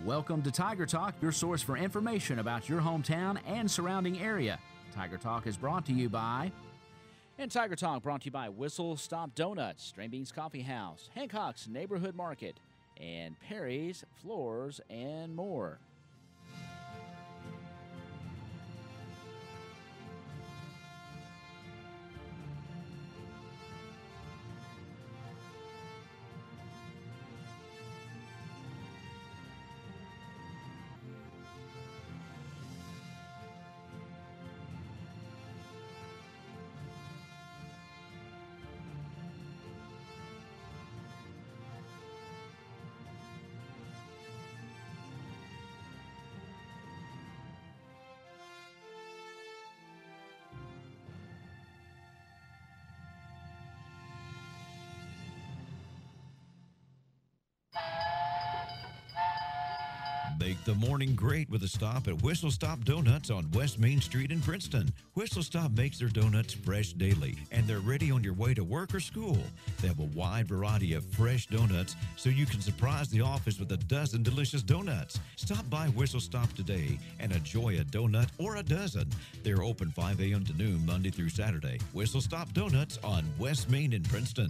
Welcome to Tiger Talk, your source for information about your hometown and surrounding area. Tiger Talk is brought to you by... And Tiger Talk brought to you by Whistle Stop Donuts, Strain Beans Coffee House, Hancock's Neighborhood Market, and Perry's Floors and more. Make the morning great with a stop at Whistle Stop Donuts on West Main Street in Princeton. Whistle Stop makes their donuts fresh daily, and they're ready on your way to work or school. They have a wide variety of fresh donuts, so you can surprise the office with a dozen delicious donuts. Stop by Whistle Stop today and enjoy a donut or a dozen. They're open 5 a.m. to noon Monday through Saturday. Whistle Stop Donuts on West Main in Princeton.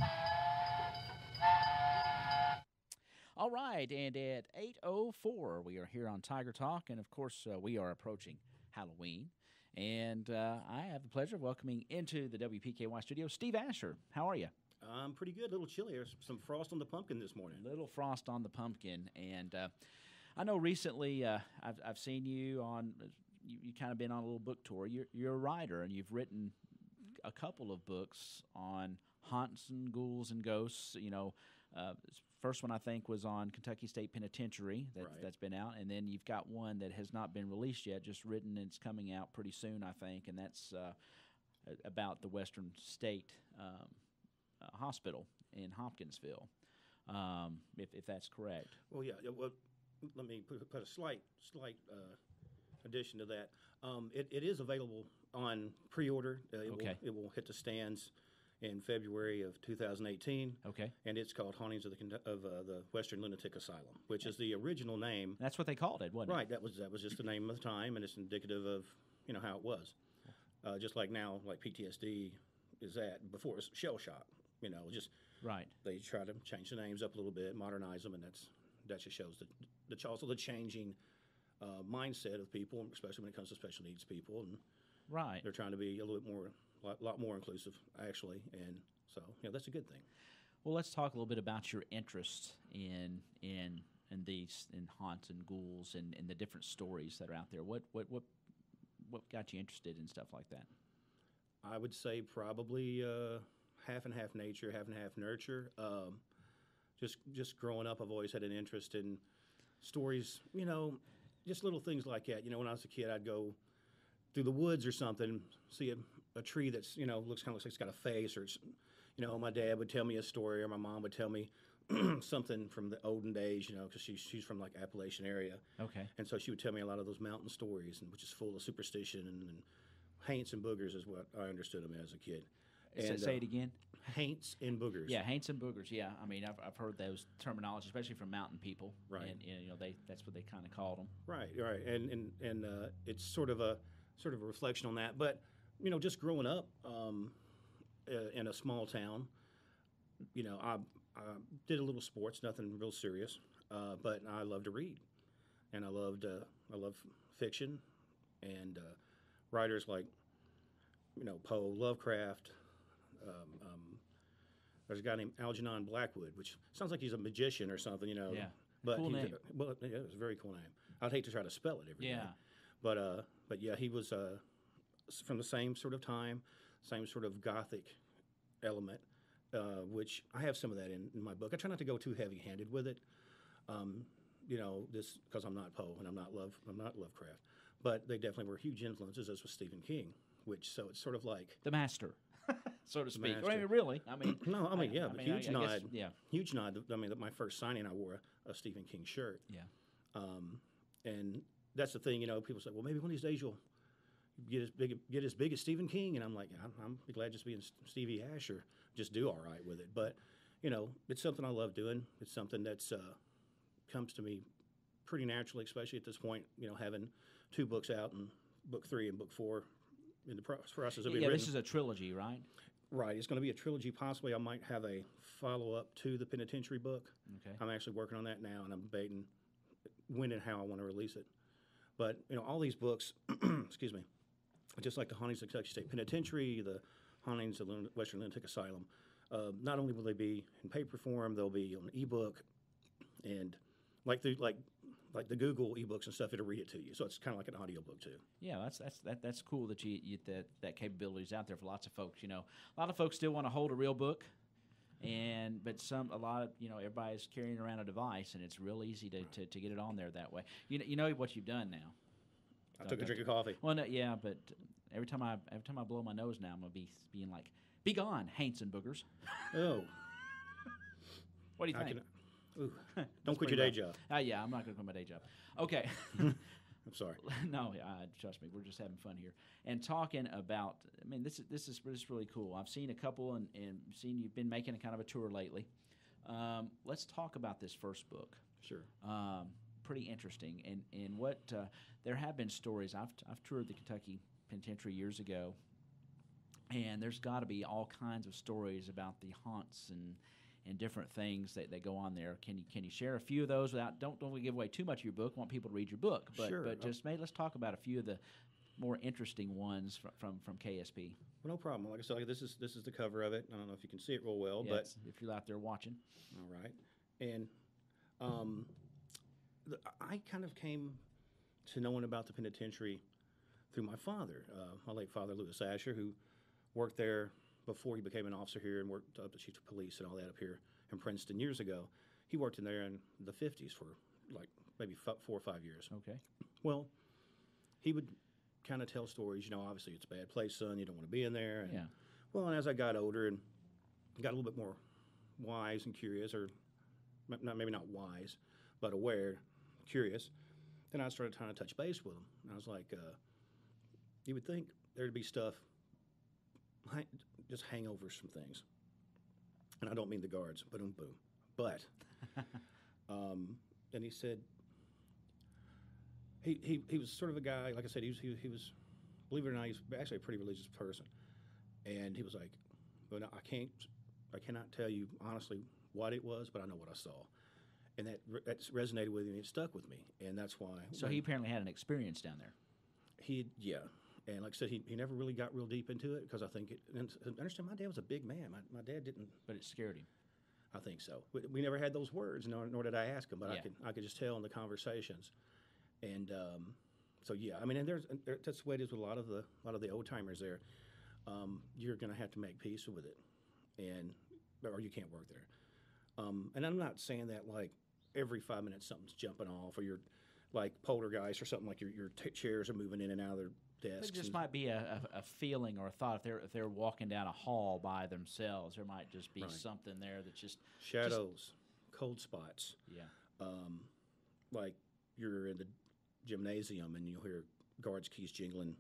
All right, and at 8:04, we are here on Tiger Talk, and of course, we are approaching Halloween. And I have the pleasure of welcoming into the WPKY studio Steve Asher. How are you? I'm pretty good. A little chilly. There's some frost on the pumpkin this morning. Little frost on the pumpkin, and I know recently I've seen you on. You kind of been on a little book tour. You're a writer, and you've written a couple of books on haunts and ghouls and ghosts. You know. First one I think was on Kentucky State Penitentiary that's been out, and then you've got one that has not been released yet, just written, and it's coming out pretty soon I think, and that's about the Western State Hospital in Hopkinsville, if that's correct. Well, yeah. Well, let me put a slight addition to that. It is available on pre-order. It will hit the stands in February of 2018. Okay. And it's called Hauntings of the Western Lunatic Asylum, which is the original name. That's what they called it, wasn't it? Right. That was just the name of the time, and it's indicative of how it was. Just like now, like PTSD is that. Before it was shell shock. Just right. They try to change the names up a little bit, modernize them, and that just shows also the changing mindset of people, especially when it comes to special needs people. And right. They're trying to be a lot more inclusive, actually, and so that's a good thing. Well, let's talk a little bit about your interest in haunts and ghouls and the different stories that are out there. What got you interested in stuff like that? I would say probably half and half nature, half and half nurture. Just growing up, I've always had an interest in stories. Just little things like that. When I was a kid, I'd go through the woods or something, see a tree that's looks like it's got a face, or it's, my dad would tell me a story, or my mom would tell me something from the olden days, because she's from like Appalachian area. Okay. And so she would tell me a lot of those mountain stories, and which is full of superstition and haints and boogers is what I understood them as a kid. And, say it again. Haints and boogers. Yeah, haints and boogers. Yeah, I mean I've heard those terminology, especially from mountain people. Right. And that's what they kind of called them. Right. And it's sort of a reflection on that. But just growing up in a small town, I did a little sports, nothing real serious, but I love to read, and I love fiction, and writers like Poe, Lovecraft. There's a guy named Algernon Blackwood, which sounds like he's a magician or something, Yeah. But cool name. Well, yeah, it was a very cool name. I'd hate to try to spell it every day. But yeah, he was from the same sort of time, same sort of gothic element, which I have some of that in my book. I try not to go too heavy-handed with it, this because I'm not Poe and I'm not Lovecraft, but they definitely were huge influences, as was Stephen King. So it's sort of like the master, so to speak. Master. I mean, really. No, huge nod. Yeah. Huge nod. My first signing, I wore a Stephen King shirt. Yeah. And that's the thing, people say, well, maybe one of these days you'll get as big as Stephen King, and I'm like, I'm glad just being Stevie Asher, just do all right with it. But it's something I love doing. It's something that's comes to me pretty naturally, especially at this point, having 2 books out and book 3 and book 4 in the process of being Yeah, written. this is a trilogy, right? Right. It's going to be a trilogy. Possibly I might have a follow-up to the penitentiary book. Okay. I'm actually working on that now, and I'm debating when and how I want to release it. But, all these books, excuse me, just like the Hauntings of Kentucky State Penitentiary, the Hauntings of Western Lunatic Asylum, not only will they be in paper form, they'll be on ebook, and like the Google ebooks and stuff, it'll read it to you. So it's kind of like an audiobook too. Yeah, that's cool that that capability is out there for lots of folks. A lot of folks still want to hold a real book, but a lot of everybody's carrying around a device, and it's real easy to get it on there that way. You know what you've done now. I took a drink of coffee. Well, no, yeah, but every time I blow my nose now, I'm gonna be being like, "Be gone, Haints and boogers." Oh, What do you think? Don't quit your day job. Yeah, I'm not going to quit my day job. Okay. I'm sorry. No, trust me, we're just having fun here and talking about. I mean, this is really cool. I've seen a couple and seen you've been making a kind of a tour lately. Let's talk about this first book. Sure. Pretty interesting, and what there have been stories. I've toured the Kentucky Penitentiary years ago, and there's got to be all kinds of stories about the haunts and different things that go on there. Can you share a few of those without don't give away too much of your book? I want people to read your book, but sure. But just let's talk about a few of the more interesting ones from KSP. Well, no problem. Like I said, this is the cover of it. I don't know if you can see it real well, Yeah, but if you're out there watching, all right. And I kind of came to knowing about the penitentiary through my father, my late father, Lewis Asher, who worked there before he became an officer here and worked up to chief of police and all that up here in Princeton years ago. He worked in there in the 50s for like maybe 4 or 5 years. Okay. Well, he would kind of tell stories, obviously it's a bad place, son, you don't want to be in there. And, Yeah. Well, and as I got older and got a little bit more wise and curious, or maybe not wise, but aware, curious, then I started trying to touch base with him. And I was like, you would think there'd be stuff, just hangovers from things. And I don't mean the guards, boom, boom. But, and he said, he was sort of a guy, like I said, he was, believe it or not, he's actually a pretty religious person. And he was like, well, I cannot tell you honestly what it was, but I know what I saw. And that resonated with me, and it stuck with me. And that's why. So he apparently had an experience down there. Yeah. And like I said, he never really got real deep into it because I think and understand my dad was a big man. My dad didn't. But it scared him. I think so. We never had those words, nor did I ask him, but Yeah. I could just tell in the conversations. And so yeah, I mean, and that's the way it is with a lot of the old timers there. You're going to have to make peace with it, or you can't work there. And I'm not saying that like every 5 minutes something's jumping off, or you're like poltergeist or something, like your chairs are moving in and out of their desks. It just might be a feeling or a thought. If they're walking down a hall by themselves, there might just be Right. something there that's just shadows, cold spots. Yeah. Like you're in the gymnasium and you'll hear guards' keys jingling,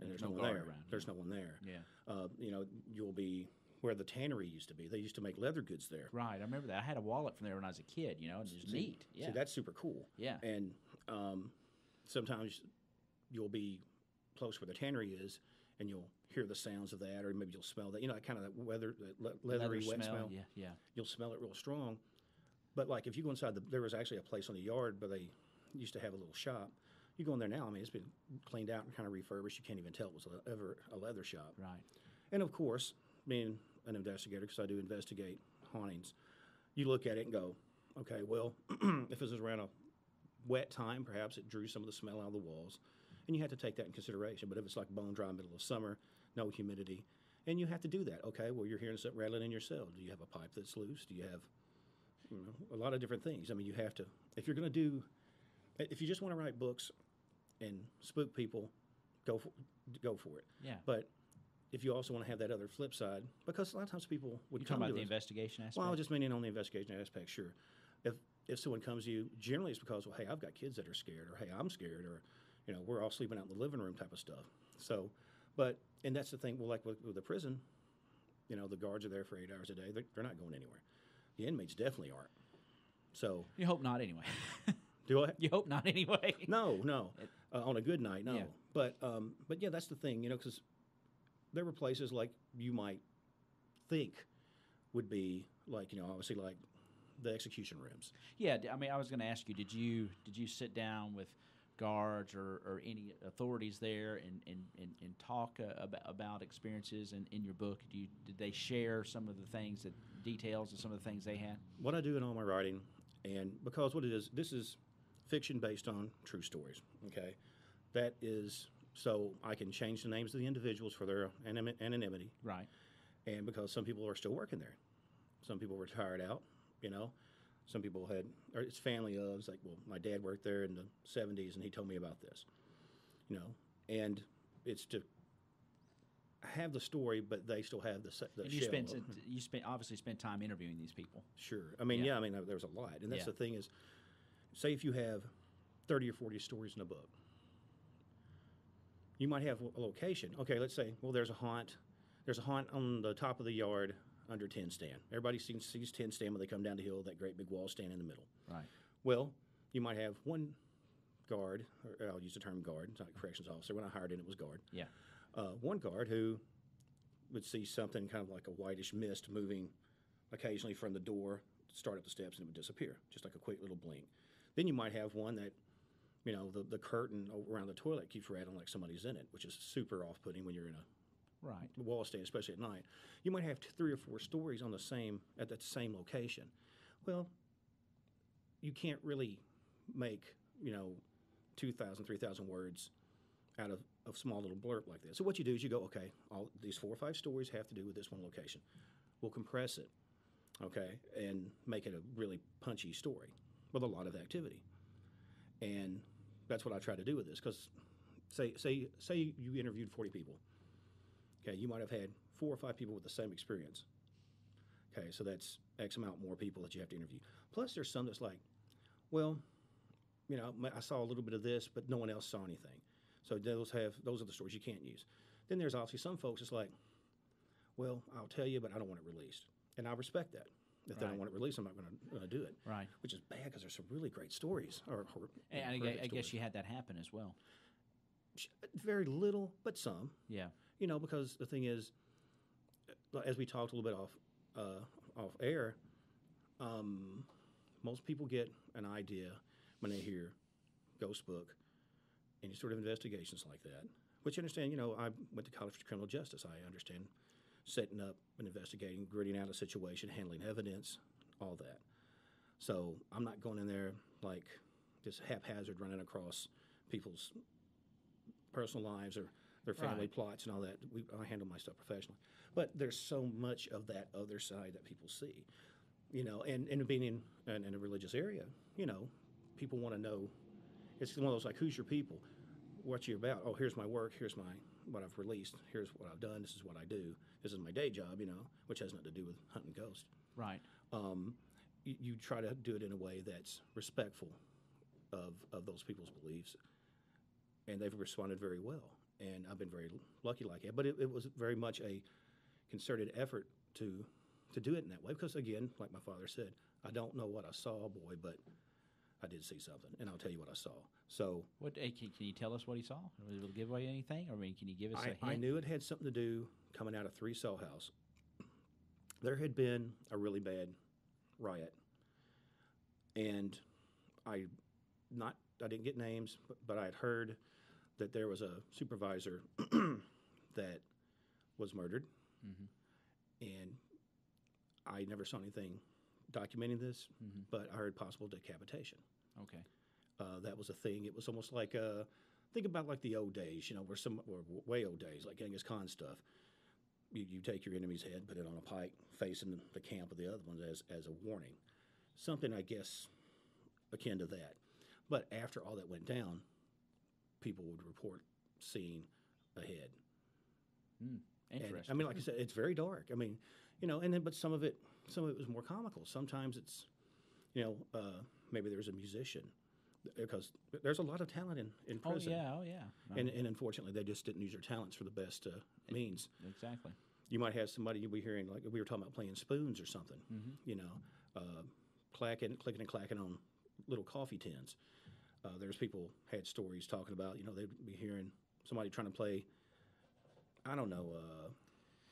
and there's no one guard there. around. There's no one there. Yeah. You'll be where the tannery used to be. They used to make leather goods there. Right. I remember that. I had a wallet from there when I was a kid. And it was neat. Yeah. See, that's super cool. Yeah. And sometimes you'll be close where the tannery is, and you'll hear the sounds of that, or maybe you'll smell that. Kind of that leathery, wet smell. Yeah. Yeah. You'll smell it real strong. But like if you go inside, there was actually a place on the yard where they used to have a little shop. You go in there now, I mean, it's been cleaned out and kind of refurbished. You can't even tell it was ever a leather shop. Right. And of course, being an investigator, because I do investigate hauntings, you look at it and go, okay, well, if this was around a wet time, perhaps it drew some of the smell out of the walls, and you have to take that in consideration. But if it's like bone dry middle of summer, no humidity, and you have to do that. Okay, well, you're hearing something rattling in your cell. Do you have a pipe that's loose? Do you have a lot of different things? I mean, you have to, if you're going to do, if you just want to write books and spook people, go for it. Yeah. But if you also want to have that other flip side, because a lot of times people would You come talking about to the us. investigation aspect? Well, I was just meaning on the investigation aspect, sure. If someone comes to you, generally it's because, well, hey, I've got kids that are scared, or hey, I'm scared, or we're all sleeping out in the living room type of stuff. So, and that's the thing. Well, like with the prison, the guards are there for 8 hours a day. They're not going anywhere. The inmates definitely aren't. So You hope not, anyway. Do I? You hope not, anyway. No, no. On a good night, no. Yeah. But yeah, that's the thing, because there were places like you might think would be like, obviously like the execution rooms. Yeah, I mean, I was going to ask you, did you sit down with guards or any authorities there and talk about experiences in your book? Did they share some of the things, details of some of the things they had? What I do in all my writing, and because what it is, this is fiction based on true stories, okay? That is so I can change the names of the individuals for their anonymity. Right. And because some people are still working there. Some people retired out, Some people had, or it's family of, it's like, well, my dad worked there in the 70s and he told me about this, And it's to have the story, but they still have the and shell. you obviously spent time interviewing these people. Sure. I mean, yeah, there's a lot. And that's the thing is, say if you have 30 or 40 stories in a book, you might have a location. Okay, let's say, well, there's a haunt. There's a haunt on the top of the yard under 10 stand. Everybody sees 10 stand when they come down the hill, that great big wall stand in the middle. Right. Well, you might have one guard, or I'll use the term guard, it's not a corrections officer. When I hired in, it was guard. Yeah. One guard who would see something kind of like a whitish mist moving occasionally from the door, start up the steps, and it would disappear, just like a quick little blink. Then you might have one that, the curtain around the toilet keeps rattling like somebody's in it, which is super off-putting when you're in a wall stand, especially at night. You might have 3 or 4 stories on at that same location. Well, you can't really make 2,000, 3,000 words out of a small little blurb like this. So what you do is you go, okay, all these 4 or 5 stories have to do with this one location. We'll compress it, okay, and make it a really punchy story with a lot of activity. And that's what I try to do with this, because say you interviewed 40 people. Okay, you might have had 4 or 5 people with the same experience. Okay, so that's X amount more people that you have to interview. Plus, there's some that's like, well, I saw a little bit of this, but no one else saw anything. So those are the stories you can't use. Then there's obviously some folks that's like, well, I'll tell you, but I don't want it released. And I respect that. If they don't want it released, I'm not going to do it. Right. Which is bad because there's some really great stories. And I guess you had that happen as well. Very little, but some. Yeah. Because the thing is, as we talked a little bit off air, most people get an idea when they hear ghost book, any sort of investigations like that. Which you understand, I went to college for criminal justice. I understand setting up and investigating, gritting out a situation, handling evidence, all that. So I'm not going in there like just haphazard running across people's personal lives or their family plots and all that. I handle my stuff professionally. But there's so much of that other side that people see, and being in a religious area, people want to know. It's one of those like, who's your people? What you about? Oh, here's my work. Here's what I've released. Here's what I've done. This is what I do. This is my day job, which has nothing to do with hunting ghosts. Right. You try to do it in a way that's respectful of those people's beliefs, and they've responded very well. And I've been very lucky like that. But it was very much a concerted effort to do it in that way because, again, like my father said, I don't know what I saw, boy, but I did see something, and I'll tell you what I saw. So, can you tell us what he saw? Was it give away anything? Can you give us a hint? I knew it had something to do coming out of 3 Cell House. There had been a really bad riot, and I didn't get names, but I had heard that there was a supervisor that was murdered, and I never saw anything documenting this, but I heard possible decapitation. Okay. That was a thing. It was almost like, think about like the old days, or way old days, like Genghis Khan stuff. You take your enemy's head, put it on a pike, facing the camp of the other ones as a warning. Something, I guess, akin to that. But after all that went down, people would report seeing a head. Interesting. And, like I said, it's very dark. But some of it was more comical. Sometimes it's, maybe there's a musician, because there's a lot of talent in prison. Oh yeah. And unfortunately, they just didn't use their talents for the best means. Exactly. You might have somebody you'll be hearing, like we were talking about playing spoons or something, clicking and clacking on little coffee tins. There's people had stories talking about, they'd be hearing somebody trying to play, I don't know,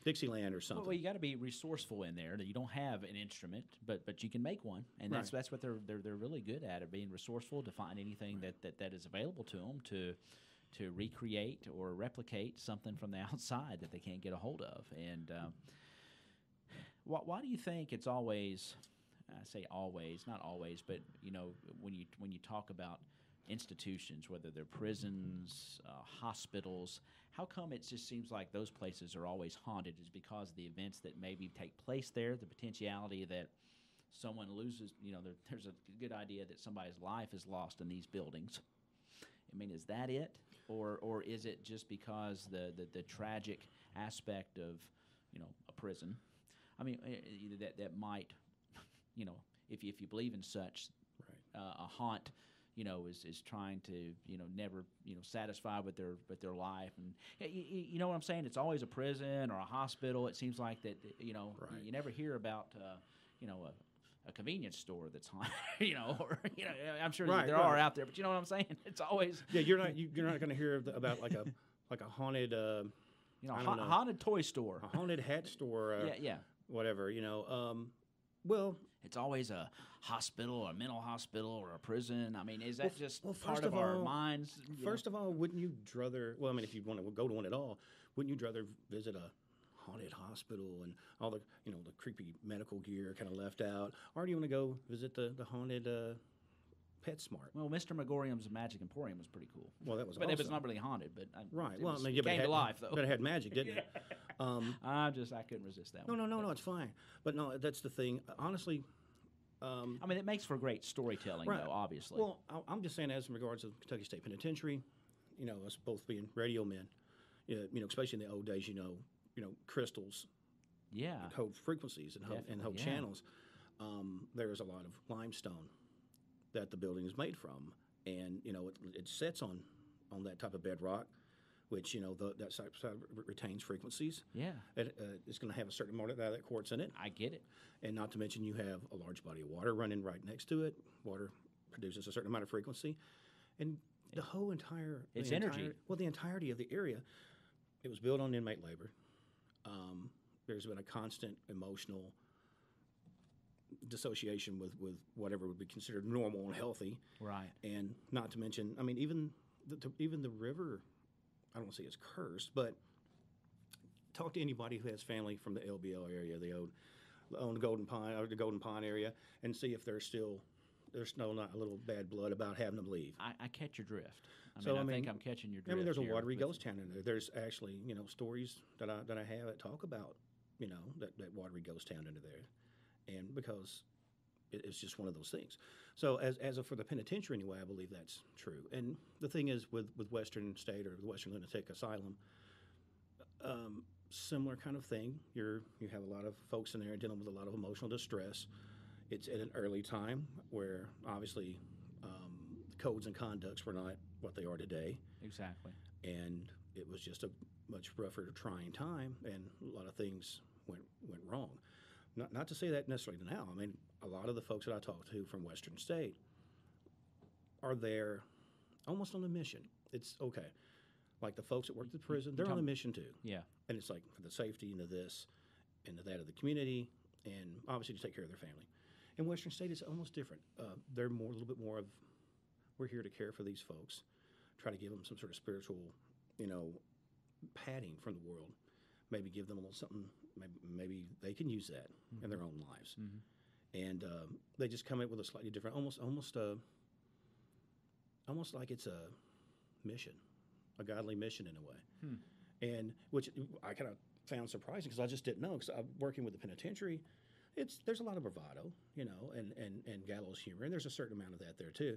Dixieland or something. Well, you got to be resourceful in there. That you don't have an instrument, but you can make one, and that's Right. that's what they're really good at being resourceful to find anything that is available to them to recreate or replicate something from the outside that they can't get a hold of. And why do you think it's always? I say always, not always, but when you talk about institutions, whether they're prisons, hospitals, how come it just seems like those places are always haunted? Is because of the events that maybe take place there, the potentiality that someone loses, there's a good idea that somebody's life is lost in these buildings. I mean, is that it? Or is it just because the tragic aspect of, a prison? I mean, that might, if you believe in such, Right. A haunt, is trying to, never, satisfied with their life, and you know what I'm saying? It's always a prison or a hospital. It seems like that, Right. you never hear about, a convenience store that's haunted, or I'm sure Right, there right. are out there, but you know what I'm saying? It's always, Yeah, you're not going to hear about like a haunted I don't know. haunted toy store. a haunted hat store. Yeah. Whatever. Well, It's always a hospital, or a mental hospital, or a prison. I mean, is that just well, part first of of our all- minds? first of all, wouldn't you rather? Well, I mean, if you want to go to one at all, wouldn't you rather visit a haunted hospital and all the the creepy medical gear kind of left out, or do you want to go visit the haunted PetSmart? Well, Mr. Megorium's Magic Emporium was pretty cool. Well, that was But it was awesome. not really haunted. But Right. It Well, was, I mean, it came to life though. but it had magic, didn't it? I couldn't resist that one. No, it's fine. But no, that's the thing. Honestly, I mean, it makes for great storytelling, Right. though. Obviously. well, I'm just saying, as in regards to Kentucky State Penitentiary, us both being radio men, especially in the old days, crystals, yeah. hold frequencies and hold Definitely, yeah. channels. There is a lot of limestone that the building is made from, and it sits on that type of bedrock, which that side retains frequencies. Yeah. It's going to have a certain amount of that quartz in it, I get it. and not to mention you have a large body of water running right next to it. Water produces a certain amount of frequency, and the whole entire It's the energy. the entirety of the area, it was built on inmate labor. There's been a constant emotional dissociation with whatever would be considered normal and healthy, Right. and not to mention, I mean, even the river, I don't want to say it's cursed, but talk to anybody who has family from the LBL area, the Golden Pine or the Golden Pine area, and see if there's not a little bad blood about having them leave. I catch your drift. So, I I mean, think I'm catching your drift. I mean, there's a here watery with- ghost town in there. There's actually, stories that I have that talk about, that watery ghost town under there, and because it's just one of those things. So as for the penitentiary anyway, I believe that's true. And the thing is with Western State or the Western Lunatic Asylum, similar kind of thing. You have a lot of folks in there dealing with a lot of emotional distress. It's at an early time where obviously codes and conducts were not what they are today, Exactly. and it was just a much rougher, trying time, and a lot of things went wrong. Not to say that necessarily now. I mean, a lot of the folks that I talk to from Western State are there almost on a mission. It's okay. Like the folks that work at the prison, they're on a mission too. Yeah. And it's like for the safety and the this and the that of the community, and obviously to take care of their family. In Western State, it's almost different. They're a little bit more of, we're here to care for these folks, try to give them some sort of spiritual, padding from the world. Maybe give them a little something. Maybe they can use that in their own lives. Mm-hmm. And they just come in with a slightly different, almost like it's a mission, a godly mission in a way. And which I kind of found surprising because I just didn't know. Because I'm working with the penitentiary, there's a lot of bravado, and gallows humor, and there's a certain amount of that there too.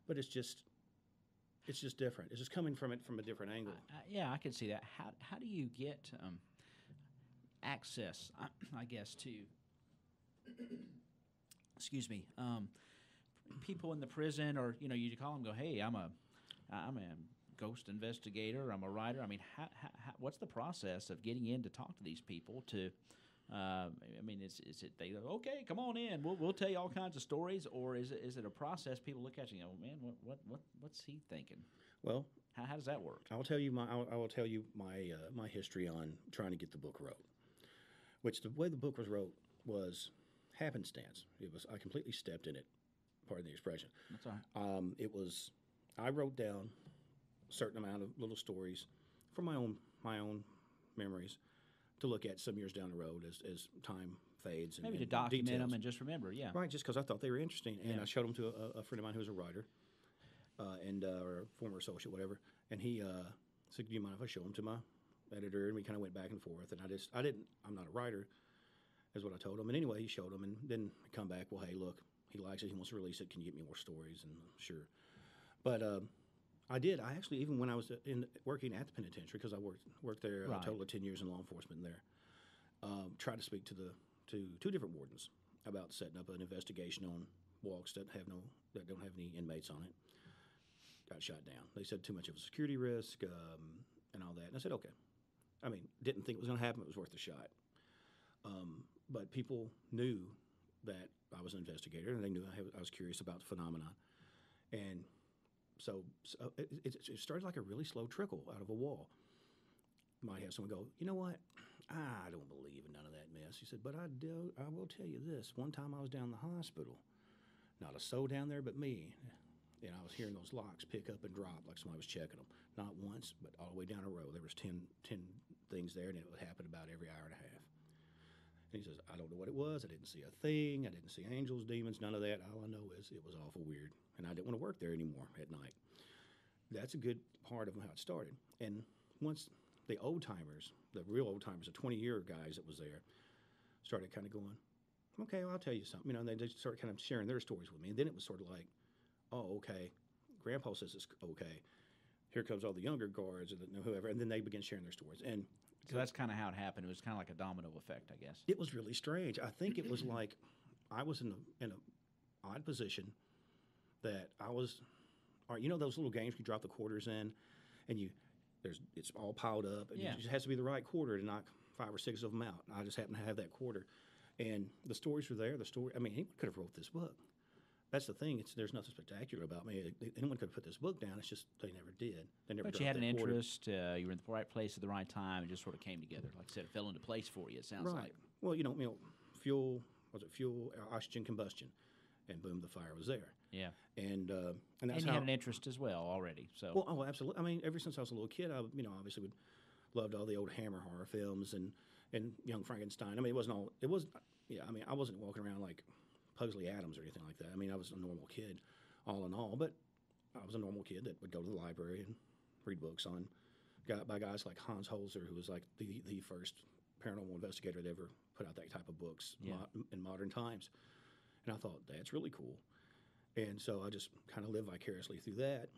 But it's just different. It's just coming from a different angle. Yeah, I can see that. How do you get access, I guess, to excuse me, people in the prison, or you call them, go, hey, I'm a ghost investigator, I'm a writer. I mean, how what's the process of getting in to talk to these people to I mean, is it they go, okay, come on in, we'll tell you all kinds of stories, or is it a process people look at you and go, man, what's he thinking? Well, How does that work? I will tell you my history on trying to get the book wrote. Which the way the book was wrote was happenstance. I completely stepped in it. Pardon the expression. That's all right. I wrote down a certain amount of little stories from my own memories to look at some years down the road as time fades. Maybe to and document details. them and just remember, yeah. Right, just because I thought they were interesting. And Yeah. I showed them to a friend of mine who was a writer or a former associate, whatever. And he said, do you mind if I show them to my editor? And we kind of went back and forth. And I'm not a writer, is what I told him. And anyway, he showed them. And then come back, well, hey, look, he likes it. He wants to release it. Can you get me more stories? And sure. But I did. I actually, even when I was working at the penitentiary, because I worked there Right. a total of 10 years in law enforcement there, tried to speak to two different wardens about setting up an investigation on walks that don't have any inmates on it. Got shot down. They said too much of a security risk and all that. And I said, okay. I mean, didn't think it was going to happen. It was worth a shot. But people knew that I was an investigator, and they knew I was curious about the phenomenon. And so it started like a really slow trickle out of a wall. Might have someone go, you know what? I don't believe in none of that mess. He said, but I will tell you this. One time I was down in the hospital. Not a soul down there but me. And I was hearing those locks pick up and drop like somebody was checking them. Not once, but all the way down the row. There was 10 things there, and it would happen about every hour and a half. And he says, I don't know what it was. I didn't see a thing. I didn't see angels, demons, none of that. All I know is it was awful weird, and I didn't want to work there anymore at night. That's a good part of how it started. And once the old-timers, the real old-timers, the 20-year guys that was there, started kind of going, okay, well, I'll tell you something. You know, and they just started kind of sharing their stories with me. And then it was sort of like, oh, okay, Grandpa says it's okay. Here comes all the younger guards or whoever, and then they begin sharing their stories. And So that's kind of how it happened. It was kind of like a domino effect, I guess. it was really strange. I think it was like I was in an odd position that I was. All right, you know those little games you drop the quarters in, and it's all piled up, and Yeah. it just has to be the right quarter to knock 5 or 6 of them out. I just happened to have that quarter, and the stories were there. I mean, he could have wrote this book. That's the thing. There's nothing spectacular about me. Anyone could have put this book down. It's just they never did. They never. But you had dropped an that quarter. interest. You were in the right place at the right time. It just sort of came together. Like I said, it fell into place for you. It sounds Right. like. Well, fuel, oxygen combustion, and boom, the fire was there. Yeah. And that's And you how. had an interest as well already. So. Well, oh, absolutely. I mean, ever since I was a little kid, I obviously loved all the old Hammer horror films and Young Frankenstein. I mean, I wasn't walking around like Pugsley Adams or anything like that. I mean, I was a normal kid, all in all. But I was a normal kid that would go to the library and read books by guys like Hans Holzer, who was like the first paranormal investigator that ever put out that type of books in modern times. And I thought, that's really cool. And so I just kind of lived vicariously through that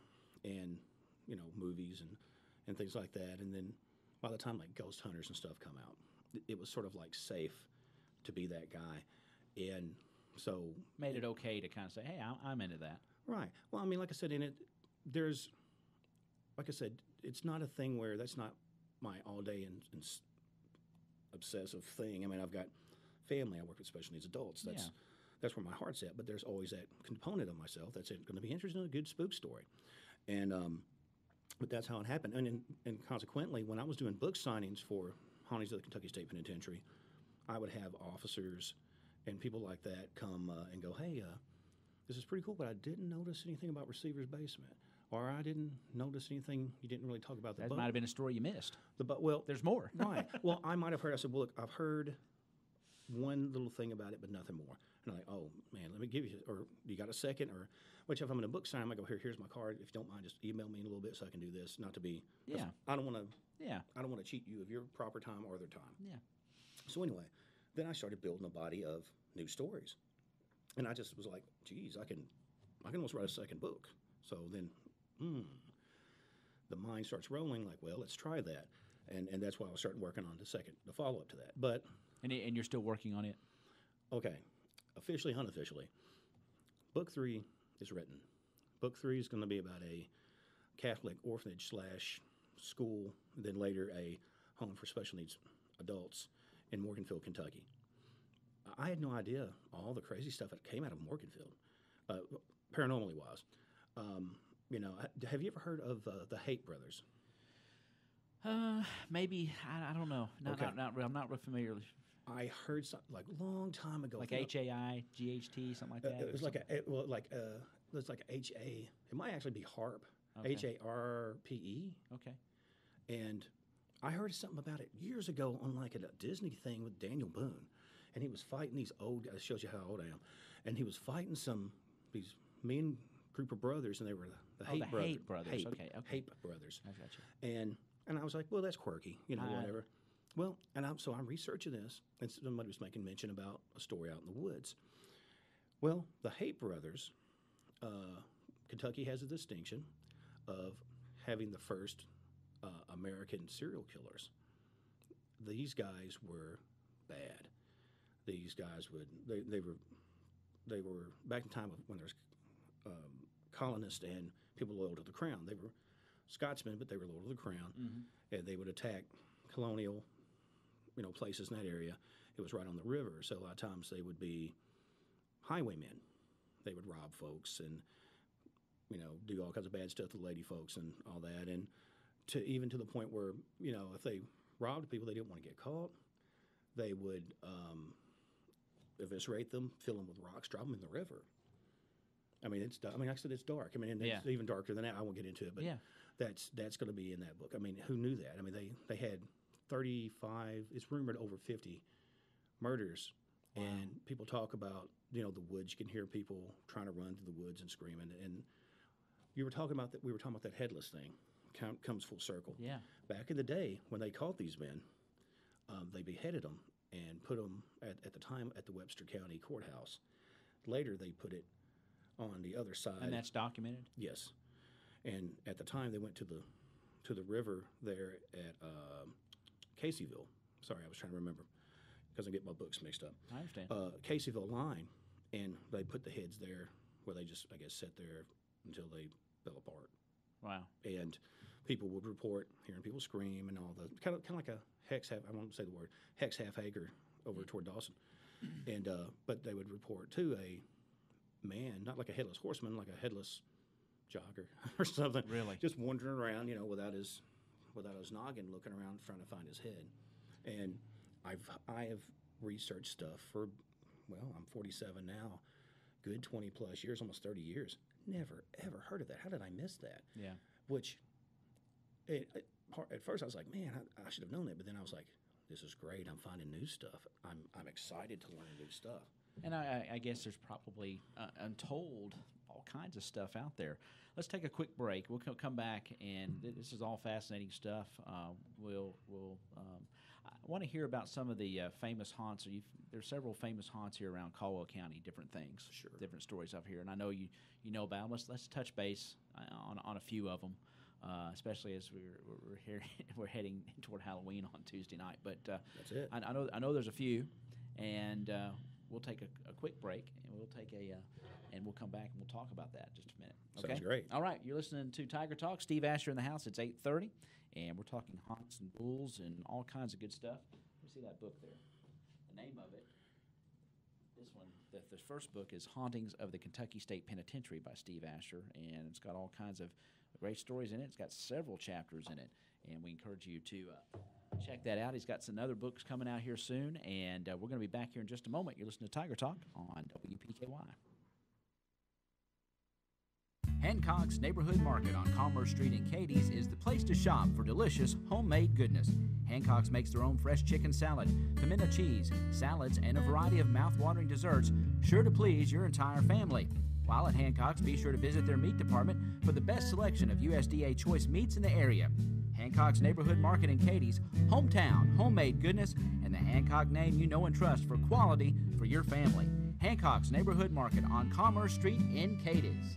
and, movies and things like that. And then by the time like Ghost Hunters and stuff come out, it was sort of like safe to be that guy. And so made it okay to kind of say, hey, I'm into that. Right. Well, I mean, like I said, it's not a thing where that's not my all day and obsessive thing. I mean, I've got family. I work with special needs adults. That's where my heart's at. But there's always that component of myself that's going to be interested in a good spook story. And but that's how it happened. And consequently, when I was doing book signings for Hauntings of the Kentucky State Penitentiary, I would have officers and people like that come and go, hey, this is pretty cool, but I didn't notice anything about Receiver's Basement. Or I didn't notice anything, you didn't really talk about the That book. might have been a story you missed. Well, There's more. Right. Well, I might have heard, I said, well, look, I've heard one little thing about it, but nothing more. And I'm like, oh, man, let me give you, or you got a second? Or, which if I'm in a book sign, I go, here's my card. If you don't mind, just email me in a little bit so I can do this. Not to be, Yeah. I don't want to. Yeah. I don't want to cheat you of your proper time or their time. Yeah. So anyway, then I started building a body of new stories, and I just was like, geez, I can almost write a second book. So then, the mind starts rolling. Like, well, let's try that, and that's why I was starting working on the follow up to that. But And you're still working on it. okay, officially, unofficially, book 3 is written. Book 3 is going to be about a Catholic orphanage / school, then later a home for special needs adults in Morganfield, Kentucky. I had no idea all the crazy stuff that came out of Morganfield, paranormally wise. Have you ever heard of the Haight brothers? Maybe I don't know. Okay. I'm not real familiar. I heard something like a long time ago. Like HAIGHT, something like that. It was like HA. It might actually be harp. Okay. HARPE. Okay. And I heard something about it years ago on like a Disney thing with Daniel Boone, and he was fighting these old guys. Shows you how old I am. And he was fighting these mean group of brothers, and they were the Haight brothers. Haight brothers. Okay. Haight brothers. I got you. And I was like, well, that's quirky, whatever. Well, so I'm researching this, and somebody was making mention about a story out in the woods. Well, the Haight brothers, Kentucky has a distinction of having the first American serial killers. These guys were bad. These guys they were back in time of when there was colonists and people loyal to the crown. They were Scotsmen, but they were loyal to the crown, and they would attack colonial, places in that area. It was right on the river, so a lot of times they would be highwaymen. They would rob folks and do all kinds of bad stuff to lady folks and all that, and even to the point where if they robbed people, they didn't want to get caught. They would eviscerate them, fill them with rocks, drop them in the river. Like I said, it's dark. It's even darker than that. I won't get into it, but that's going to be in that book. Who knew that? They had 35. It's rumored over 50 murders, and people talk about the woods. You can hear people trying to run through the woods and screaming. And we were talking about that headless thing. Comes full circle. Yeah. Back in the day when they caught these men, they beheaded them and put them at the time at the Webster County Courthouse. Later, they put it on the other side. And that's documented? Yes. And at the time, they went to the river there at Caseyville. Sorry, I was trying to remember because I get my books mixed up. I understand. Caseyville line, and they put the heads there where they just, I guess, sat there until they fell apart. Wow. And people would report hearing people scream and all the kind of like a hex half. I won't say the word hex half acre over toward Dawson, and but they would report to a man, not like a headless horseman, like a headless jogger or something. Really, just wandering around, without his noggin, looking around trying to find his head. And I have researched stuff for, I'm 47 now, good 20 plus years, almost 30 years. Never ever heard of that. How did I miss that? Yeah. Which at first I was like, man, I should have known that. But then I was like, this is great. I'm finding new stuff. I'm excited to learn new stuff. And I guess there's probably untold all kinds of stuff out there. Let's take a quick break. We'll come back, and this is all fascinating stuff. I want to hear about some of the famous haunts. There's several famous haunts here around Caldwell County, different things, sure, different stories up here. And I know you know about them. Let's touch base on a few of them, especially as we're here we're heading toward Halloween on Tuesday night. But that's it. I know there's a few, and we'll take a quick break, and we'll come back and we'll talk about that in just a minute. Okay? Sounds great. All right, you're listening to Tiger Talk. Steve Asher in the house. It's 8:30, and we're talking haunts and ghouls and all kinds of good stuff. Let me see that book there. The name of it. This one. The first book is Hauntings of the Kentucky State Penitentiary by Steve Asher, and it's got all kinds of great stories in it. It's got several chapters in it, and we encourage you to check that out. He's got some other books coming out here soon, and we're going to be back here in just a moment. You're listening to Tiger Talk on WPKY. Hancock's Neighborhood Market on Commerce Street in Cadiz is the place to shop for delicious homemade goodness. Hancock's makes their own fresh chicken salad, pimento cheese, salads, and a variety of mouth-watering desserts, sure to please your entire family. While at Hancock's, be sure to visit their meat department for the best selection of USDA choice meats in the area. Hancock's Neighborhood Market in Cadiz, hometown, homemade goodness, and the Hancock name you know and trust for quality for your family. Hancock's Neighborhood Market on Commerce Street in Cadiz.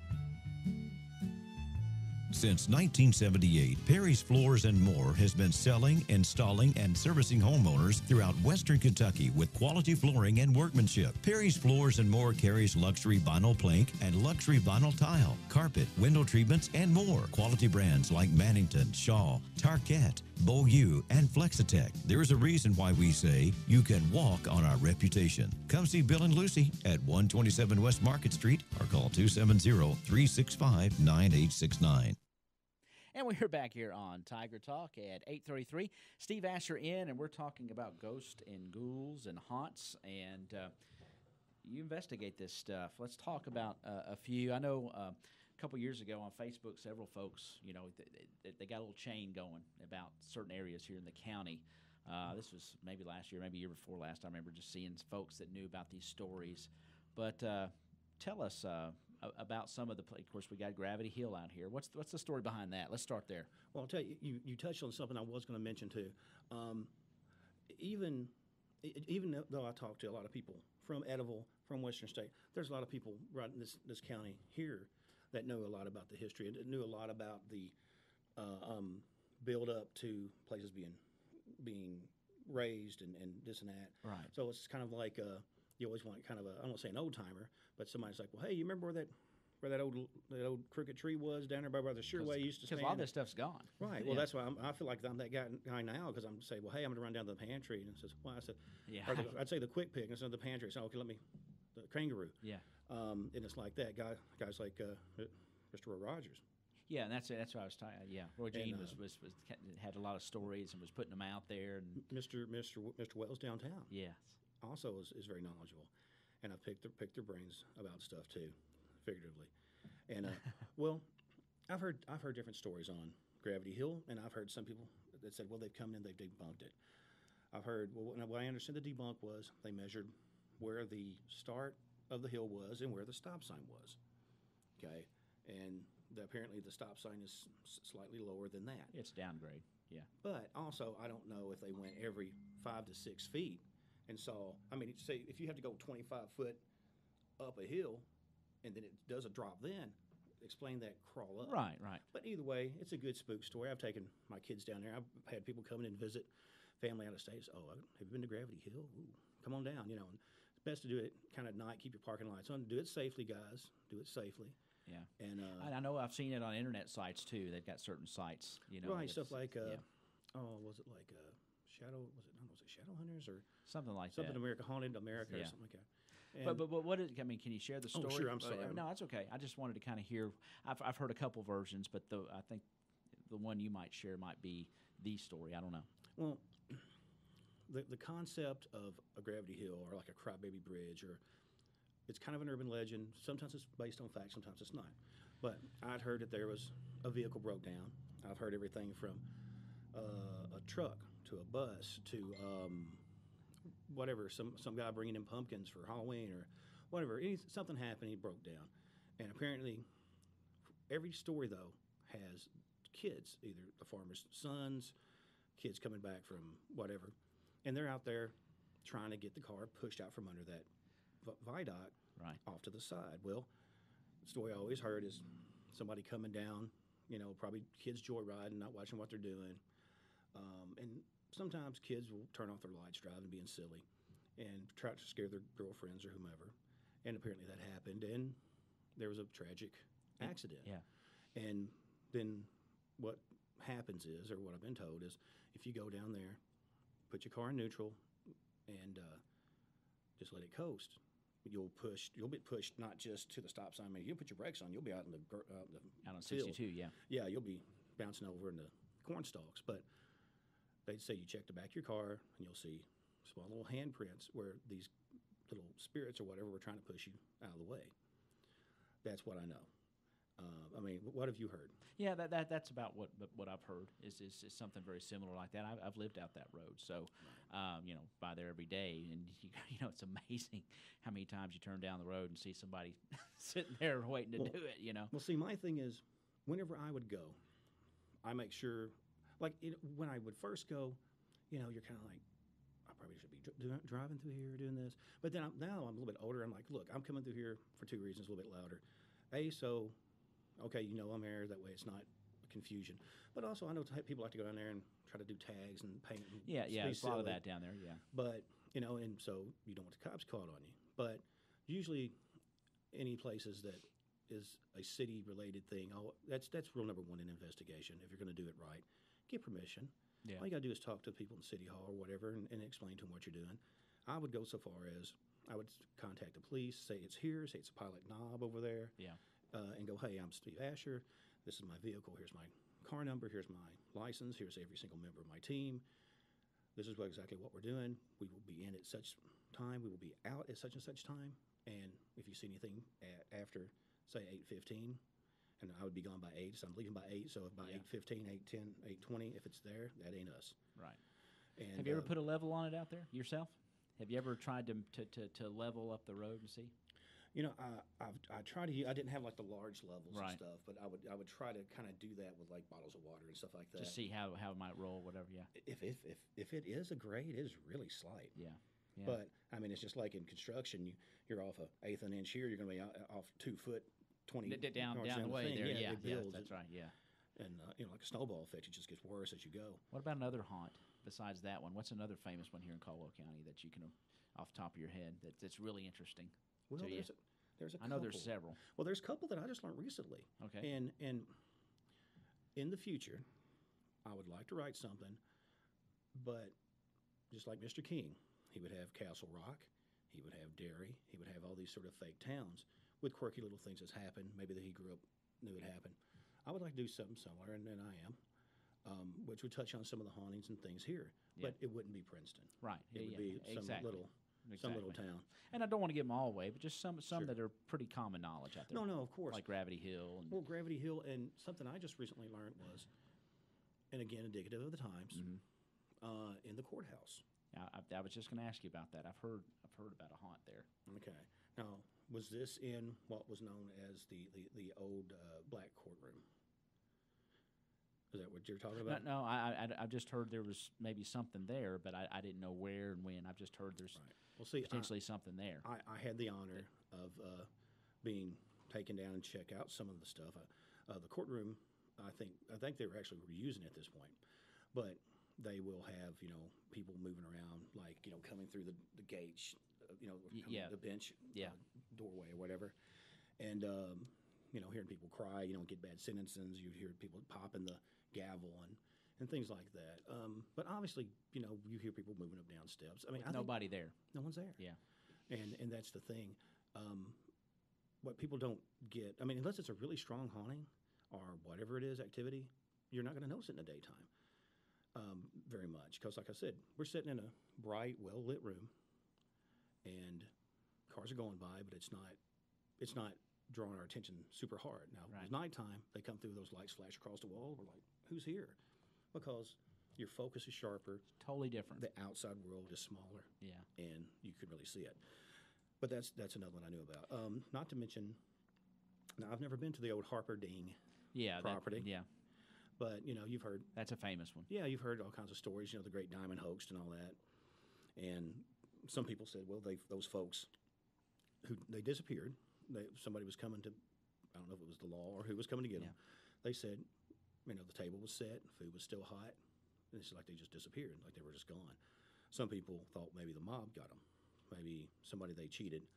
Since 1978, Perry's Floors and More has been selling, installing, and servicing homeowners throughout Western Kentucky with quality flooring and workmanship. Perry's Floors and More carries luxury vinyl plank and luxury vinyl tile, carpet, window treatments, and more. Quality brands like Mannington, Shaw, Tarkett, Beaulieu, and Flexitech. There is a reason why we say you can walk on our reputation. Come see Bill and Lucy at 127 West Market Street or call 270-365-9869. And we're back here on Tiger Talk at 8:33. Steve Asher in, and we're talking about ghosts and ghouls and haunts, and you investigate this stuff. Let's talk about a few. I know a couple years ago on Facebook, several folks, they got a little chain going about certain areas here in the county. This was maybe last year, maybe year before last. I remember just seeing folks that knew about these stories. But tell us about some of the. Of course, we got Gravity Hill out here. What's the story behind that? Let's start there. Well, I'll tell you, you touched on something I was going to mention too. Even though I talk to a lot of people from Ediville, from Western State, there's a lot of people right in this county here that know a lot about the history and knew a lot about the build up to places being raised and this and that. Right. So it's kind of like you always want kind of I don't want to say an old timer, but somebody's like, well, hey, you remember where that old crooked tree was down there by the Shearway used to stand? Because a lot of this stuff's gone. Right. Well, that's why I feel like I'm that guy now because I'm saying, well, hey, I'm going to run down to the pantry, and it says, well, I said, yeah. I'd say the quick pick instead of the pantry. So okay, the kangaroo. Yeah. And it's like that guys like Mr. Roy Rogers. Yeah, and that's what I was talking. Yeah, Roy Jean was had a lot of stories and was putting them out there. And Mr. Wells downtown. Yes. Also is very knowledgeable, and I've picked their brains about stuff too, figuratively. And well, I've heard different stories on Gravity Hill, and I've heard some people that said, well, they've come in, they've debunked it. I've heard, well, what I understand the debunk was they measured where the start of the hill was and where the stop sign was. Okay, and apparently the stop sign is slightly lower than that. It's downgrade. Yeah. But also, I don't know if they went every 5 to 6 feet and saw. I mean, say if you have to go 25 foot up a hill, and then it does a drop, then explain that crawl up. Right. But either way, it's a good spook story. I've taken my kids down there. I've had people come in and visit family out of state. Oh, have you been to Gravity Hill? Ooh, come on down. And it's best to do it kind of at night. Keep your parking lights on. Do it safely, guys. Do it safely. Yeah. And I know I've seen it on internet sites too. They've got certain sites, right, stuff like yeah. was it like Shadow? Was it Shadow Hunters or something like something that? America, Haunted America, Yeah. or something like that. But what is? I mean, can you share the story? Oh, sure. I'm sorry. No, that's okay. I just wanted to kind of hear. I've heard a couple versions, but I think the one you might share might be the story. I don't know. Well, the concept of a Gravity Hill or like a Crybaby Bridge, or it's kind of an urban legend. Sometimes it's based on fact, sometimes it's not. But I'd heard that there was a vehicle broke down. I've heard everything from a truck to a bus to whatever, some guy bringing in pumpkins for Halloween or whatever. Something happened, he broke down. And apparently every story, though, has kids, either the farmer's sons, kids coming back from whatever, and they're out there trying to get the car pushed out from under that viaduct off to the side. Well, the story I always heard is somebody coming down, probably kids joyriding, not watching what they're doing. And sometimes kids will turn off their lights driving, being silly, and try to scare their girlfriends or whomever. And apparently that happened, and there was a tragic accident. Yeah. And then what happens is, or what I've been told is, if you go down there, put your car in neutral, and just let it coast, you'll be pushed not just to the stop sign. I mean, you'll put your brakes on, you'll be out in the out on field. 62. Yeah. Yeah, you'll be bouncing over in the corn stalks. But they'd say you check the back of your car, and you'll see small little handprints where these little spirits or whatever were trying to push you out of the way. That's what I know. I mean, what have you heard? Yeah, that's about what I've heard is something very similar like that. I've lived out that road, so by there every day, and it's amazing how many times you turn down the road and see somebody sitting there waiting to do it. Well, see, my thing is, whenever I would go, I make sure, like when I would first go, you're kind of like, I probably should be driving through here doing this, but then now I'm a little bit older. I'm like, look, I'm coming through here for two reasons, a little bit louder. So. Okay, I'm here. That way, it's not a confusion. But also, I know people like to go down there and try to do tags and paint. And yeah, there's a lot of that down there. Yeah. But and so you don't want the cops caught on you. But usually, any places that is a city-related thing, that's rule number one in investigation. If you're going to do it right, get permission. Yeah. All you got to do is talk to the people in City Hall or whatever and explain to them what you're doing. I would go so far as I would contact the police, say it's here, say it's a Pilot Knob over there, Yeah. and go, hey, I'm Steve Asher. This is my vehicle. Here's my car number. Here's my license. Here's every single member of my team. This is exactly what we're doing. We will be in at such time. We will be out at such and such time. And if you see anything after, say, 8:15, and I would be gone by 8, so I'm leaving by 8. So if by 8:15, 8:10, 8:20, if it's there, that ain't us. Right. And, Have you ever put a level on it out there yourself? Have you ever tried to level up the road and see? You know, I try to. I didn't have like the large levels Right. and stuff, but I would try to kind of do that with like bottles of water and stuff like that. Just see how it might roll, whatever. Yeah. If it is a grade, it is really slight. Yeah. Yeah. But I mean, it's just like in construction. You're off a eighth an inch here. You're going to be off 2 foot 20 down yards the way thing. there. Yeah. It builds. That's right. Yeah. And you know, like a snowball effect, it just gets worse as you go. What about another haunt besides that one? What's another famous one here in Caldwell County that you can, off the top of your head, that's really interesting? Well, to you? there's a I know there's couple. several. Well, there's a couple that I just learned recently. Okay. And in the future, I would like to write something, but just like Mr. King, he would have Castle Rock, he would have Derry, he would have all these sort of fake towns with quirky little things that's happened, maybe that he grew up knew it happened. I would like to do something similar, and I am, which would touch on some of the hauntings and things here, but it wouldn't be Princeton. Right. It would be some exactly. little town. And I don't want to give them all away, but just some Sure. that are pretty common knowledge out there. No, of course. Like Gravity Hill. And Well, Gravity Hill, and something I just recently learned was, and again, indicative of the times, in the courthouse. I was just going to ask you about that. I've heard about a haunt there. Okay. Now, was this in what was known as the old black courtroom? Is that what you're talking about? No, I've just heard there was maybe something there, but I didn't know where and when. I've just heard there's Right. Well, see, potentially something there. I had the honor of being taken down and check out some of the stuff. The courtroom, I think they were actually reusing at this point, but they will have people moving around, like coming through the gates, the bench, doorway or whatever, and hearing people cry, get bad sentences. You hear people popping the gavel and things like that. But obviously, you hear people moving up down steps. I mean, I think Nobody there. no one's there. Yeah. And that's the thing. What people don't get, I mean, unless it's a really strong haunting or whatever it is, activity, you're not going to notice it in the daytime very much. Because, like I said, we're sitting in a bright, well-lit room, and cars are going by, but it's not drawing our attention super hard. Now, Right. It's nighttime, they come through, those lights flash across the wall, we're like, who's here? Because your focus is sharper, Totally different. the outside world is smaller, Yeah. and you can really see it. But that's another one I knew about. Not to mention, now I've never been to the old Harper Ding Yeah. property. Yeah. But you've heard, That's a famous one. yeah, you've heard all kinds of stories. The Great Diamond Hoax and all that. And some people said, well, those folks they disappeared. Somebody was coming to, I don't know if it was the law or who was coming to get them. They said, the table was set, food was still hot, and it's like they just disappeared, like they were just gone. Some people thought maybe the mob got them, maybe somebody they cheated,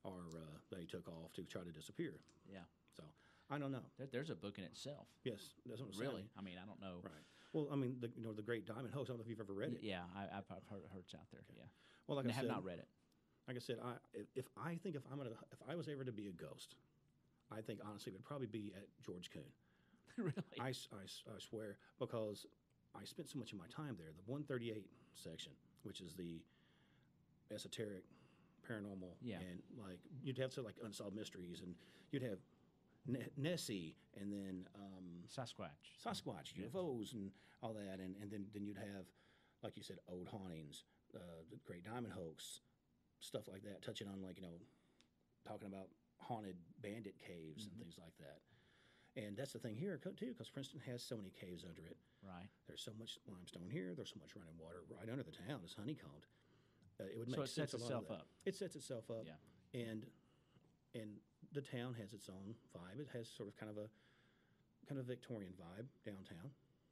or they took off to try to disappear. Yeah. So I don't know. There's a book in itself. Yes, that's what I'm Really? saying. I mean, I don't know. Right. Well, I mean, the Great Diamond Hoax. I don't know if you've ever read it. Yeah, I've heard it's out there. Yeah. Well, like And I I have said, not read it. Like I said, if I was ever to be a ghost, I think honestly it would probably be at George Coon. Really? I swear, because I spent so much of my time there. The 138 section, which is the esoteric, paranormal, and like you'd have like unsolved mysteries, and you'd have Nessie, and then Sasquatch, UFOs, and all that, and then you'd have, like you said, old hauntings, the Great Diamond Hoax, stuff like that, touching on talking about haunted bandit caves and things like that. And that's the thing here too, because Princeton has so many caves under it. Right. There's so much limestone here. There's so much running water right under the town. It's honeycombed. It would make So it sense. sets itself up. It sets itself up. Yeah. And the town has its own vibe. It has sort of kind of Victorian vibe downtown,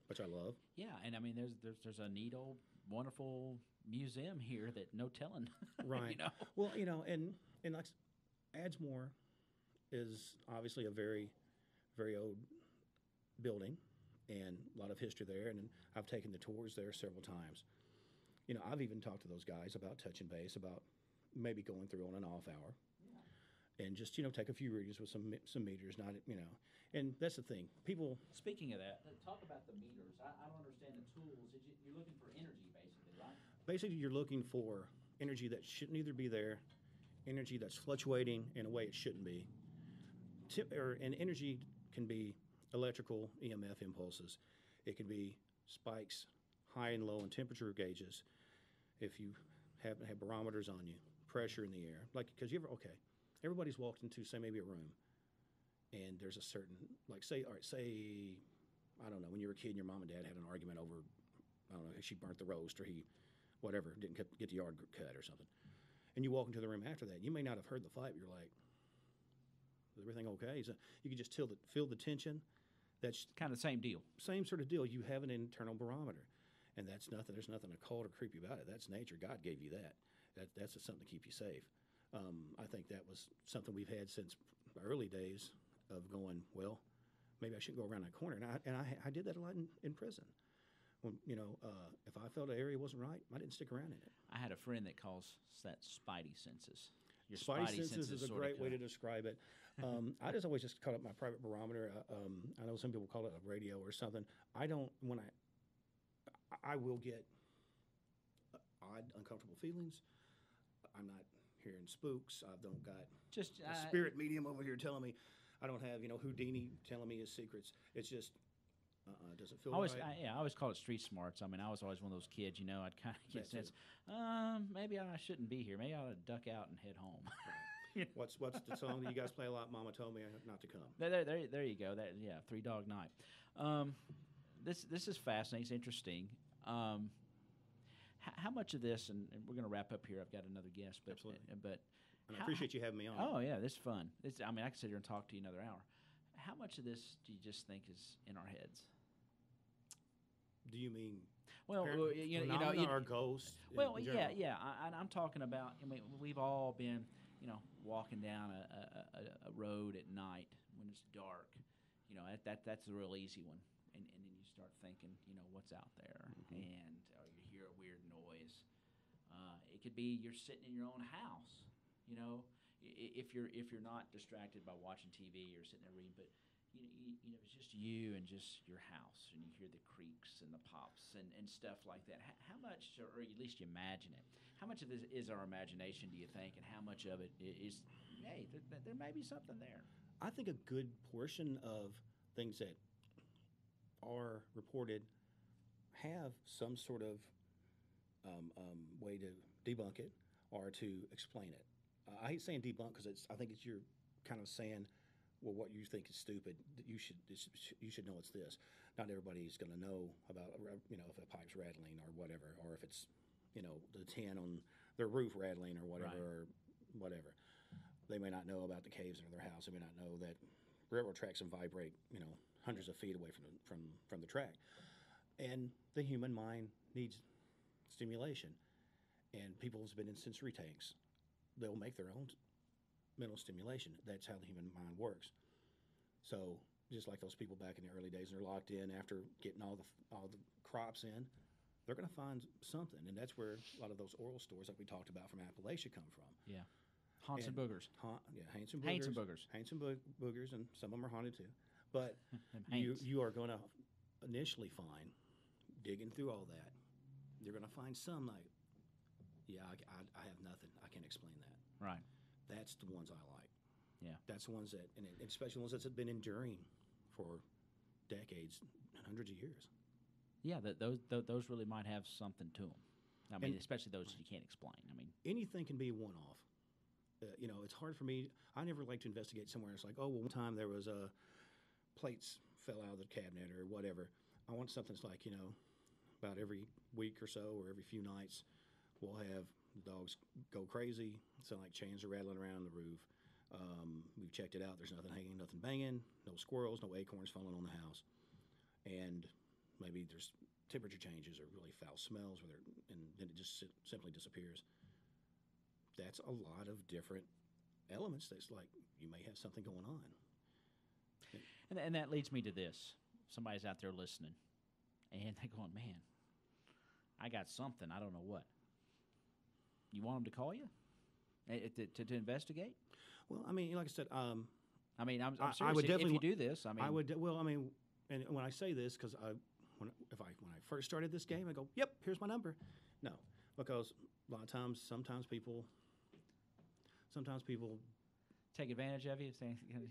which I love. Yeah, and I mean, there's a neat old, wonderful museum here that no telling. Right. Well, and like Adsmore is obviously a very, very old building, and a lot of history there. And I've taken the tours there several times. You know, I've even talked to those guys about touching base, about maybe going through on an off hour, and just take a few readings with some meters, not. And that's the thing. People. Speaking of that, talk about the meters. I don't understand the tools. You're looking for energy, basically, right? Basically, you're looking for energy that shouldn't either be there, energy that's fluctuating in a way it shouldn't be. And energy can be electrical EMF impulses. It can be spikes, high and low in temperature gauges. If you happen to have barometers on you, pressure in the air, because everybody's walked into, say, maybe a room, and there's a certain, say, I don't know, when you were a kid and your mom and dad had an argument over, I don't know, she burnt the roast or he, whatever, didn't get the yard cut or something. And you walk into the room after that. You may not have heard the fight, but you're like, is everything okay? So you can just feel the tension. That's kind of the same deal. Same sort of deal. You have an internal barometer, and that's nothing. There's nothing occult or creepy about it. That's nature. God gave you that. That's just something to keep you safe. I think that was something we've had since the early days of going, well, maybe I shouldn't go around that corner. And I did that a lot in prison. When, if I felt an area wasn't right, I didn't stick around in it. I had a friend that calls that spidey senses. Your spidey senses is a great way to describe it. I just always just call it my private barometer. I know some people call it a radio or something. I don't. I will get odd, uncomfortable feelings. I'm not hearing spooks. I don't got just a spirit medium over here telling me. I don't have Houdini telling me his secrets. It's just. Does it feel right? I always call it street smarts. I mean, I was always one of those kids, I'd kind of get a sense, maybe I shouldn't be here. Maybe I ought to duck out and head home. What's the song that you guys play a lot? Mama told me not to come. There you go. Three Dog Night. This is fascinating. It's interesting. How much of this, and we're going to wrap up here. I've got another guest, but absolutely. And I appreciate you having me on. Oh yeah, this is fun. I could sit here and talk to you another hour. How much of this do you just think is in our heads? Do you mean or ghosts? Well, yeah. I'm talking about. I mean, we've all been, walking down a road at night when it's dark. That's the real easy one, and then you start thinking, what's out there, and you hear a weird noise. It could be you're sitting in your own house, if you're not distracted by watching TV or sitting there reading, but it's just you and just your house, and you hear the creaks and the pops and stuff like that. How much, or at least you imagine it, how much of this is our imagination, do you think, and how much of it is, hey, there may be something there? I think a good portion of things that are reported have some sort of way to debunk it or to explain it. I hate saying debunk because I think you're kind of saying, well, what you think is stupid, you should know it's this. Not everybody's going to know about if a pipe's rattling or whatever, or if it's the tin on their roof rattling or whatever, right. or whatever. They may not know about the caves under their house. They may not know that railroad tracks can vibrate hundreds of feet away from the track. And the human mind needs stimulation. And people who've been in sensory tanks, they'll make their own mental stimulation. That's how the human mind works. So just like those people back in the early days, and they're locked in after getting all the crops in, they're going to find something. And that's where a lot of those oral stories, like we talked about from Appalachia, come from. Yeah. Haunts and boogers. Haunts and boogers. Haunts and boogers, and some of them are haunted too. But you are going to initially find, digging through all that, you're going to find some like, I have nothing. I can't explain that. Right. That's the ones I like. Yeah. That's the ones that, and especially ones that have been enduring for decades, hundreds of years. Yeah, those really might have something to them. I mean, especially those you can't explain. I mean, anything can be a one-off. It's hard for me. I never like to investigate somewhere. It's like, oh, well, one time there was plates fell out of the cabinet or whatever. I want something that's like, about every week or so or every few nights, we'll have dogs go crazy. Sound like chains are rattling around the roof. We've checked it out. There's nothing hanging, nothing banging, no squirrels, no acorns falling on the house. And maybe there's temperature changes or really foul smells, and then it just simply disappears. That's a lot of different elements. That's like you may have something going on. And that leads me to this. somebody's out there listening, and they're going, man, I got something. I don't know what. You want them to call you to investigate? Well, I mean, like I said, I'm serious. I would definitely if you do this, I would. Well, I mean, and when I say this, because when I first started this game, I go, "Yep, here's my number." No, because a lot of times, sometimes people take advantage of you.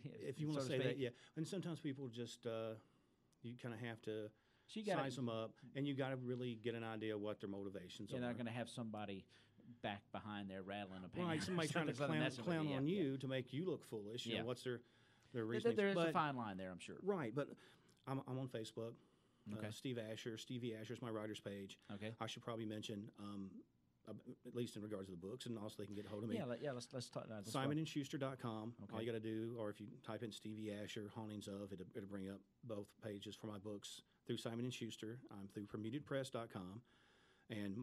if you want to say that, yeah. And sometimes people just you kind of have to size them up, and you got to really get an idea of what their motivations are. You're not going to have somebody back behind there rattling a pan. Right, somebody trying to clown on you to make you look foolish. You know, what's their reason? There is a fine line there, I'm sure. Right, but I'm on Facebook. Okay. Stevie Asher's my writer's page. Okay. I should probably mention, at least in regards to the books, and also they can get a hold of me. Let's talk. SimonandSchuster.com. Okay. All you got to do, or if you type in Stevie Asher, Hauntings of, it'll bring up both pages for my books through Simon and Schuster. I'm through PermutedPress.com, and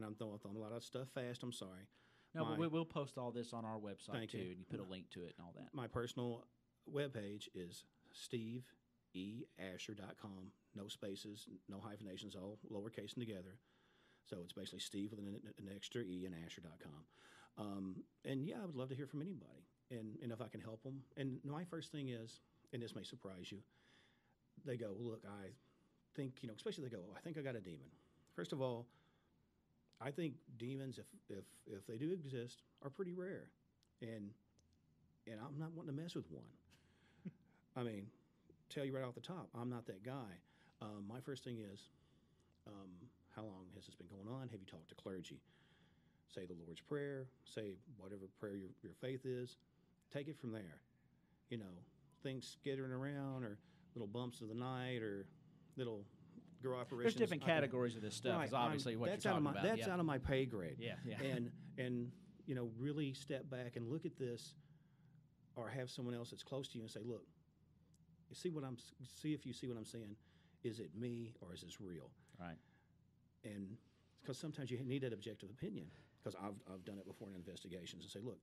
I'm throwing a lot of stuff fast. I'm sorry. No, but we'll post all this on our website too, you. and you put a link to it and all that. My personal webpage is SteveEAsher.com. No spaces, no hyphenations, all lowercase and together. So it's basically Steve with an extra E and Asher.com. And yeah, I would love to hear from anybody, and if I can help them. And my first thing is, and this may surprise you, they go, well, look, I think, especially they go, I think I got a demon. First of all, I think demons, if they do exist, are pretty rare, and I'm not wanting to mess with one. I mean, tell you right off the top, I'm not that guy. My first thing is, how long has this been going on? Have you talked to clergy? Say the Lord's Prayer. Say whatever prayer your faith is. Take it from there. Things skittering around, or little bumps of the night, or little grow apparitions. There's different categories of this stuff. Right, is obviously what you're talking about. That's out of my pay grade. Yeah. And really step back and look at this, or have someone else that's close to you and say, look, see if you see what I'm saying. Is it me, or is this real? Right. And because sometimes you need that objective opinion. Because I've done it before in investigations and say, look,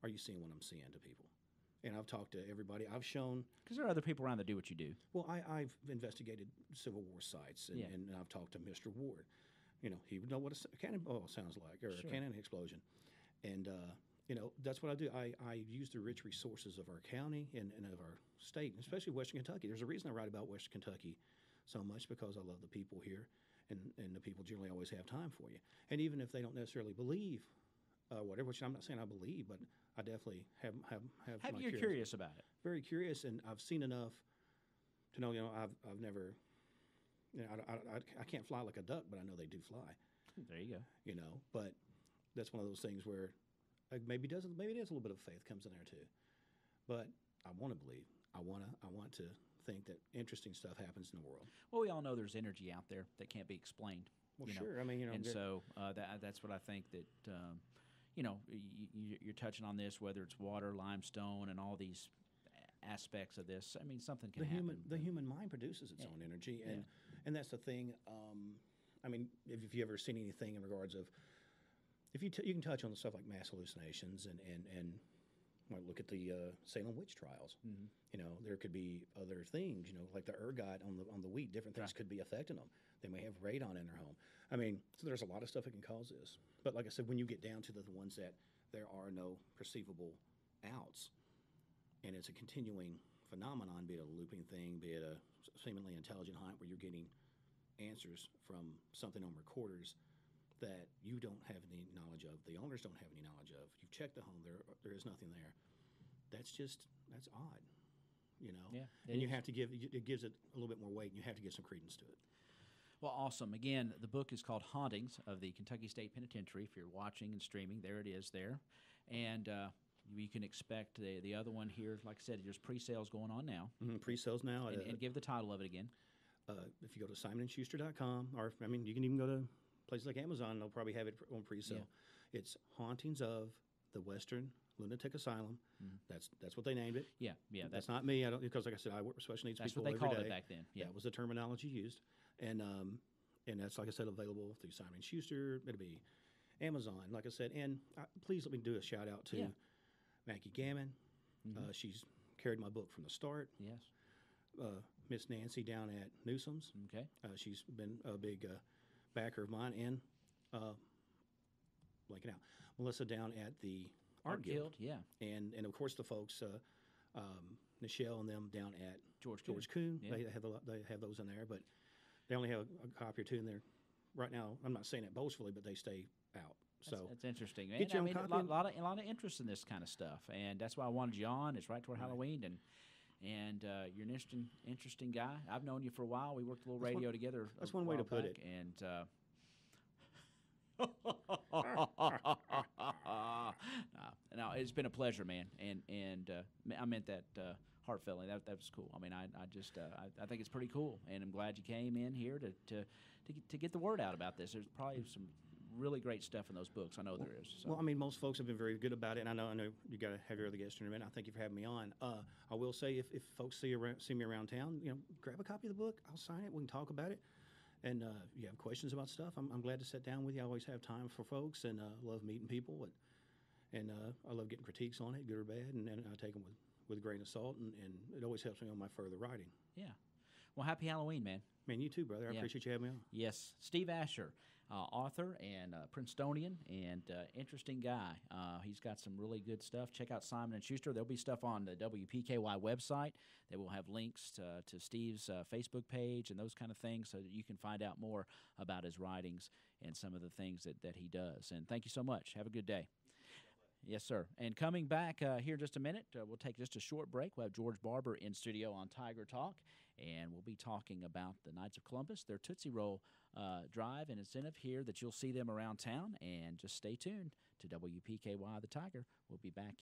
are you seeing what I'm seeing to people? And I've talked to everybody. I've shown. Because there are other people around that do what you do. Well, I've investigated Civil War sites, and I've talked to Mr. Ward. He would know what a cannonball sounds like, or a cannon explosion. And, that's what I do. I use the rich resources of our county and of our state, especially Western Kentucky. There's a reason I write about Western Kentucky so much, because I love the people here, and the people generally always have time for you. And even if they don't necessarily believe whatever, which I'm not saying I believe, but I definitely have You're curious about it. Very curious, and I've seen enough to know. I've never. I can't fly like a duck, but I know they do fly. There you go. But that's one of those things where maybe it is a little bit of faith comes in there too. But I want to believe. I want to think that interesting stuff happens in the world. Well, we all know there's energy out there that can't be explained. Well, sure. I mean, and so that's what I think that. You're touching on this, whether it's water, limestone, and all these aspects of this. I mean, something can happen. The human mind produces its own energy, and that's the thing. I mean, if you ever seen anything in regards of, if you can touch on the stuff like mass hallucinations and look at the Salem witch trials. Mm-hmm. There could be other things. Like the ergot on the wheat. Different things could be affecting them. They may have radon in their home. I mean, so there's a lot of stuff that can cause this. But like I said, when you get down to the ones that there are no perceivable outs, and it's a continuing phenomenon, be it a looping thing, be it a seemingly intelligent hunt where you're getting answers from something on recorders that you don't have any knowledge of, the owners don't have any knowledge of. You've checked the home, there is nothing there. That's odd, Yeah, and you have to it gives it a little bit more weight, and you have to give some credence to it. Well, awesome. Again, the book is called Hauntings of the Kentucky State Penitentiary. If you're watching and streaming, there it is there. And you can expect the other one here. Like I said, there's pre-sales going on now. Mm-hmm, pre-sales now. And give the title of it again. If you go to SimonandSchuster.com, or I mean, you can even go to places like Amazon. They'll probably have it on pre-sale. Yeah. It's Hauntings of the Western Lunatic Asylum. Mm-hmm. That's what they named it. Yeah. That's not me. I don't, because like I said, I work with special needs people. That's what they called day. it back then. Yeah. That was the terminology used, and that's, like I said, available through Simon and Schuster. It'll be Amazon, like I said. And please let me do a shout out to Mackie Gammon. Mm-hmm. She's carried my book from the start. Yes. Miss Nancy down at Newsom's. Okay. She's been a big backer of mine, and blanking out, Melissa down at the Art Guild. Yeah. And of course the folks, Nichelle and them down at George Kuhn. Yeah. They have those in there, but they only have a copy or two in there right now. I'm not saying that boastfully, but they stay out. So That's interesting, man. get your I own mean, copy a and- lot of interest in this kind of stuff, and that's why I wanted you on. It's right toward Halloween, and you're an interesting guy. I've known you for a while. We worked a little radio together. that's a one way to while put back, it. And no, it's been a pleasure, man, and I meant that heartfeltly. That was cool. I mean, I just I think it's pretty cool, and I'm glad you came in here to get the word out about this. There's probably some really great stuff in those books. I know there is. So. Well, I mean, most folks have been very good about it, and I know you got to have your other guest in a minute. I thank you for having me on. I will say, if folks see me around town, grab a copy of the book. I'll sign it. We can talk about it. And if you have questions about stuff, I'm glad to sit down with you. I always have time for folks, and love meeting people, and I love getting critiques on it, good or bad, and I take them with a grain of salt, and it always helps me on my further writing. Yeah. Well, happy Halloween, man. Man, you too, brother. I appreciate you having me on. Yes. Steve Asher, author and Princetonian, and interesting guy. He's got some really good stuff. Check out Simon & Schuster. There'll be stuff on the WPKY website. They will have links to Steve's Facebook page and those kind of things so that you can find out more about his writings and some of the things that he does. And thank you so much. Have a good day. Yes, sir. And coming back here in just a minute, we'll take just a short break. We'll have George Barber in studio on Tiger Talk, and we'll be talking about the Knights of Columbus, their Tootsie Roll drive and incentive here that you'll see them around town. And just stay tuned to WPKY The Tiger. We'll be back